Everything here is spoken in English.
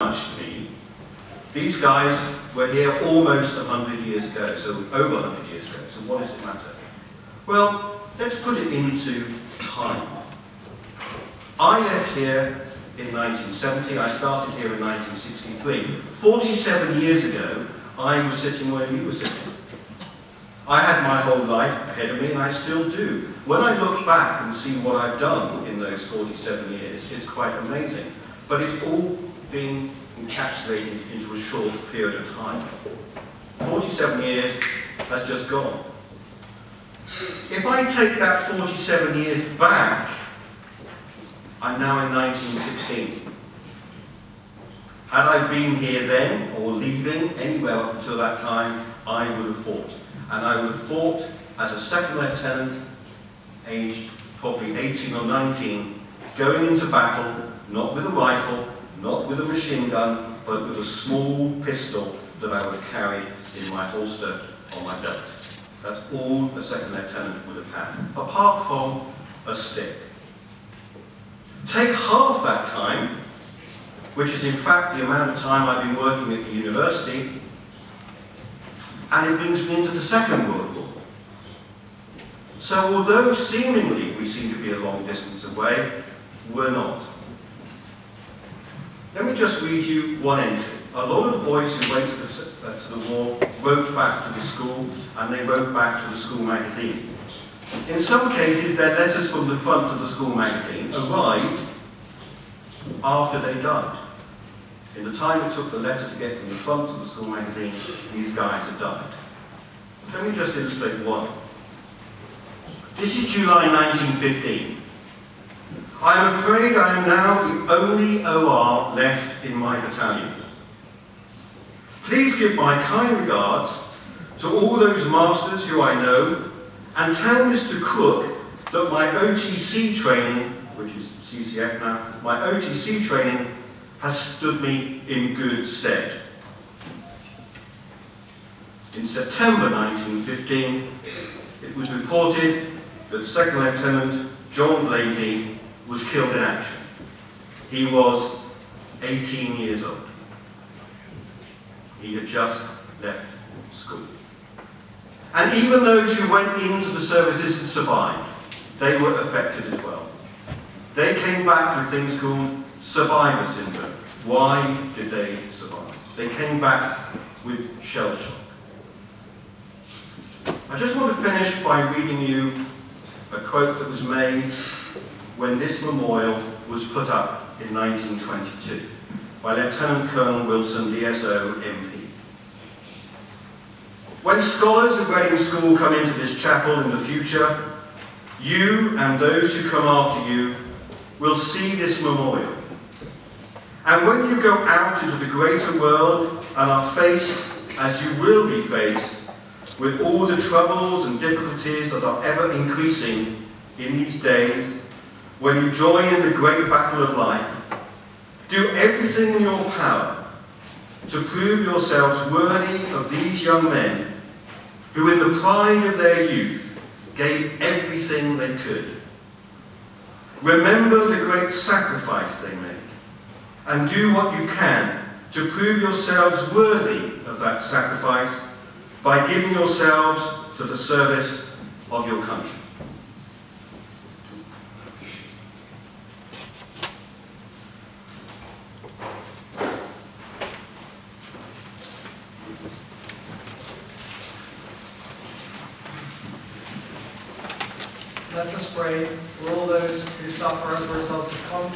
much to me. These guys were here almost 100 years ago, so over 100 years ago, so what does it matter? Well, let's put it into time. I left here in 1970, I started here in 1963. 47 years ago, I was sitting where you were sitting. I had my whole life ahead of me, and I still do. When I look back and see what I've done in those 47 years, it's quite amazing. But it's all been encapsulated into a short period of time. 47 years has just gone. If I take that 47 years back, I'm now in 1916. Had I been here then, or leaving anywhere up until that time, I would have fought. And I would have fought as a second lieutenant, aged probably 18 or 19, going into battle, not with a rifle, not with a machine gun, but with a small pistol that I would have carried in my holster on my belt. That's all a second lieutenant would have had, apart from a stick. Take half that time, which is in fact the amount of time I've been working at the university, and it brings me into the Second World War. So although seemingly we seem to be a long distance away, we're not. Let me just read you one entry. A lot of the boys who went to the war wrote back to the school, and they wrote back to the school magazine. In some cases, their letters from the front of the school magazine arrived after they died. In the time it took the letter to get from the front of the school magazine, these guys had died. Let me just illustrate one. This is July 1915. I am afraid I am now the only OR left in my battalion. Please give my kind regards to all those masters who I know, and tell Mr. Cook that my OTC training, which is CCF now, my OTC training has stood me in good stead. In September 1915, it was reported that Second Lieutenant John Blasey was killed in action. He was 18 years old. He had just left school. And even those who went into the services and survived, they were affected as well. They came back with things called survivor syndrome. Why did they survive? They came back with shell shock. I just want to finish by reading you a quote that was made when this memorial was put up in 1922 by Lieutenant Colonel Wilson, DSO, MP. When scholars of Reading School come into this chapel in the future, you and those who come after you will see this memorial. And when you go out into the greater world and are faced, as you will be faced, with all the troubles and difficulties that are ever increasing in these days, when you join in the great battle of life, do everything in your power to prove yourselves worthy of these young men who in the pride of their youth gave everything they could. Remember the great sacrifice they made, and do what you can to prove yourselves worthy of that sacrifice by giving yourselves to the service of your country. Let us pray for all those who suffer as a result of conflict.